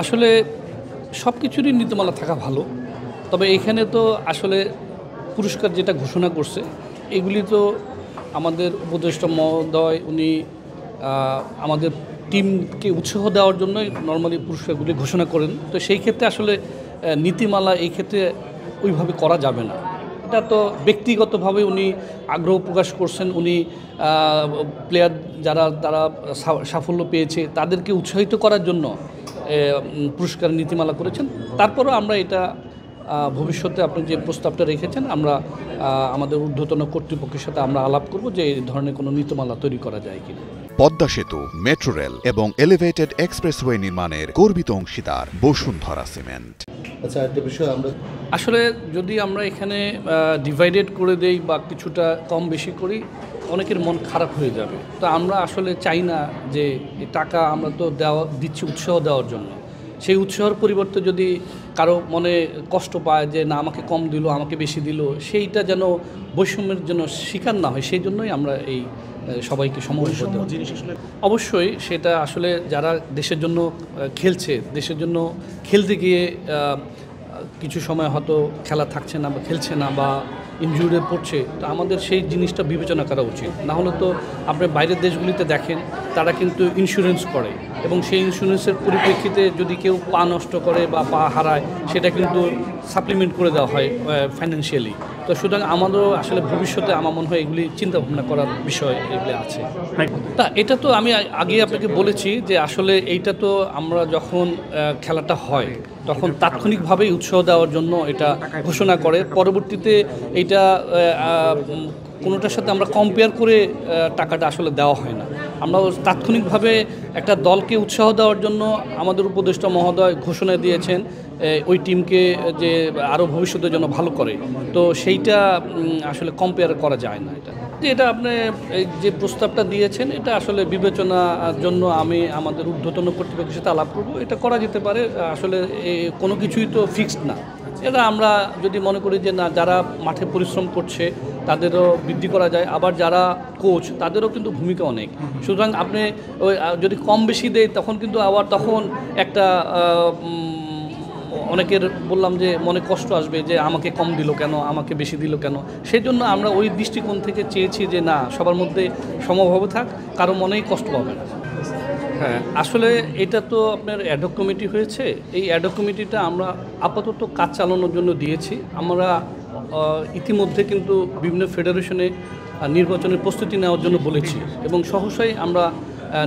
আসলে সব কিছুরই নীতিমালা থাকা ভালো। তবে এখানে তো আসলে পুরস্কার যেটা ঘোষণা করছে, এগুলি তো আমাদের উপদেষ্টা মহোদয় উনি আমাদের টিমকে উৎসাহ দেওয়ার জন্যই নরমালি পুরস্কারগুলি ঘোষণা করেন। তো সেই ক্ষেত্রে আসলে নীতিমালা এই ক্ষেত্রে ওইভাবে করা যাবে না। এটা তো ব্যক্তিগতভাবে উনি আগ্রহ প্রকাশ করছেন। উনি প্লেয়ার যারা তারা সাফল্য পেয়েছে তাদেরকে উৎসাহিত করার জন্য পুরস্কার নীতিমালা করেছেন। তারপরও আমরা এটা ভবিষ্যতে আপনি যে প্রস্তাবটা রেখেছেন আমরা আমাদের ঊর্ধ্বতন কর্তৃপক্ষের সাথে আমরা আলাপ করব যে এই ধরনের কোনো নীতিমালা তৈরি করা যায় কিনা। পদ্মা সেতু, মেট্রো রেল এবং এলিভেটেড এক্সপ্রেসওয়ে নির্মাণের গর্বিত অংশীদার বসুন্ধরা সিমেন্ট। আচ্ছা, একটা বিষয় আমরা আসলে যদি আমরা এখানে ডিভাইডেড করে দেই বা কিছুটা কম বেশি করি, অনেকের মন খারাপ হয়ে যাবে। তো আমরা আসলে চাই না যে এই টাকা আমরা তো দিচ্ছি উৎসাহ দেওয়ার জন্য। সেই উৎসাহের পরিবর্তে যদি কারো মনে কষ্ট পায় যে না আমাকে কম দিল, আমাকে বেশি দিল, সেইটা যেন বৈষম্যের জন্য শিকার না হয়, সেই জন্যই আমরা এই সবাইকে সমবৈষম্য জিনিস আসলে অবশ্যই সেটা আসলে যারা দেশের জন্য খেলছে, দেশের জন্য খেলতে গিয়ে কিছু সময় হয়তো খেলা থাকছে না বা খেলছে না বা ইনজুরিতে পড়ছে, তো আমাদের সেই জিনিসটা বিবেচনা করা উচিত। না হলে তো আপনি বাইরের দেশগুলিতে দেখেন তারা কিন্তু ইন্স্যুরেন্স করে এবং সেই ইন্স্যুরেন্সের পরিপ্রেক্ষিতে যদি কেউ পা নষ্ট করে বা পা হারায় সেটা কিন্তু সাপ্লিমেন্ট করে দেওয়া হয় ফাইন্যান্সিয়ালি। তো সুতরাং আমাদেরও আসলে ভবিষ্যতে আমার মনে হয় এগুলি চিন্তা ভাবনা করার বিষয় এগুলি আছে। তা এটা তো আমি আগে আপনাকে বলেছি যে আসলে এইটা তো আমরা যখন খেলাটা হয় তখন তাৎক্ষণিকভাবেই উৎসাহ দেওয়ার জন্য এটা ঘোষণা করে। পরবর্তীতে এইটা কোনোটার সাথে আমরা কম্পেয়ার করে টাকাটা আসলে দেওয়া হয় না। আমরা তাৎক্ষণিকভাবে একটা দলকে উৎসাহ দেওয়ার জন্য আমাদের উপদেষ্টা মহোদয় ঘোষণা দিয়েছেন ওই টিমকে যে আরও ভবিষ্যতে যেন ভালো করে। তো সেইটা আসলে কম্পেয়ার করা যায় না। এটা আপনি যে প্রস্তাবটা দিয়েছেন এটা আসলে বিবেচনার জন্য আমি আমাদের ঊর্ধ্বতন কর্তৃপক্ষের সাথে আলাপ করব। এটা করা যেতে পারে। আসলে কোনো কিছুই তো ফিক্সড না। এটা আমরা যদি মনে করি যে না যারা মাঠে পরিশ্রম করছে তাদেরও বৃদ্ধি করা যায়, আবার যারা কোচ তাদেরও কিন্তু ভূমিকা অনেক। সুতরাং আপনি ওই যদি কম বেশি দেয় তখন কিন্তু আবার তখন একটা অনেকের বললাম যে মনে কষ্ট আসবে যে আমাকে কম দিল কেন, আমাকে বেশি দিল কেন। সেই জন্য আমরা ওই দৃষ্টিকোণ থেকে চেয়েছি যে না সবার মধ্যে সমভাবে থাক, কারো মনেই কষ্ট পাবে না। হ্যাঁ, আসলে এটা তো আপনার অ্যাডহক কমিটি হয়েছে। এই অ্যাডহক কমিটিটা আমরা আপাতত কাজ চালানোর জন্য দিয়েছি। আমরা ইতিমধ্যে কিন্তু বিভিন্ন ফেডারেশনে নির্বাচনের প্রস্তুতি নেওয়ার জন্য বলেছি এবং সহসাই আমরা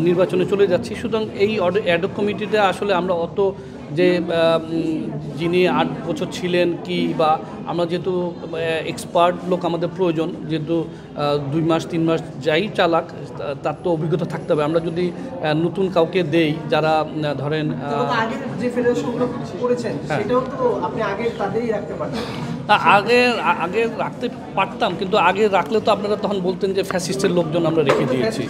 নির্বাচনে চলে যাচ্ছি। সুতরাং এই অ্যাডহক কমিটিটা আসলে আমরা অত যে যিনি 8 বছর ছিলেন কি বা আমরা যেহেতু এক্সপার্ট লোক আমাদের প্রয়োজন, যেহেতু 2 মাস 3 মাস যাই চালাক তার তো অভিজ্ঞতা থাকতে হবে। আমরা যদি নতুন কাউকে দেই যারা ধরেন যে ফেডারেশনগুলো করেছেন সেটাও তো আপনি আগে তাদেরই রাখতে পারতেন। আগে রাখতে পারতাম, কিন্তু আগে রাখলে তো আপনারা তখন বলতেন যে ফ্যাসিস্টের লোকজন আমরা রেখে দিয়েছি।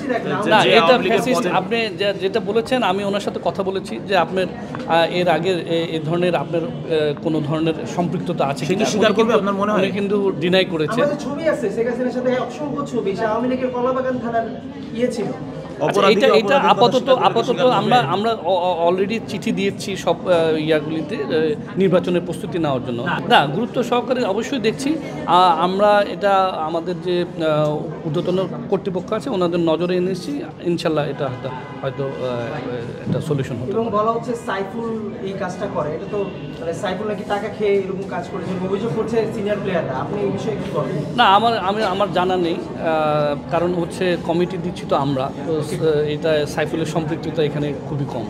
না, এটা ফ্যাসিস্ট আপনি যেটা বলেছেন আমি ওনার সাথে কথা বলেছি যে আপনার এর আগে এই ধরনের আপনার কোনো ধরনের সম্পৃক্ততা আছে কিনা স্বীকার করবে আপনার মনে হয়, কিন্তু ডিনাই করেছে। আমাদের ছবি আছে শেখ হাসিনার সাথে অসংখ্য ছবি, আওয়ামী লীগের কলাবাগান থানার ছিল। এটা আপাতত আমরা অলরেডি চিঠি দিয়েছি সব ইয়াগুলিতে নির্বাচনের প্রস্তুতি নেওয়ার জন্য। না, গুরুত্ব সহকারে অবশ্যই দেখছি। আমরা এটা আমাদের যে ঊর্ধ্বতন কর্তৃপক্ষ আছে ওনাদের নজরে এনেছি। ইনশাল্লাহ এটা হয়তো একটা সলিউশন হবে। এবং বলা হচ্ছে সাইফুল এই কাজটা করে, এটা তো মানে সাইফুল নাকি টাকা খেয়ে এরকম কাজ করেছে অভিযোগ করছে সিনিয়র প্লেয়াররা। আপনি এই বিষয়ে কি বলেন? না, আমার জানা নেই। কারণ হচ্ছে কমিটি দিচ্ছি তো আমরা, তো এটা সাইফুলের সম্পৃক্ততা এখানে খুবই কম।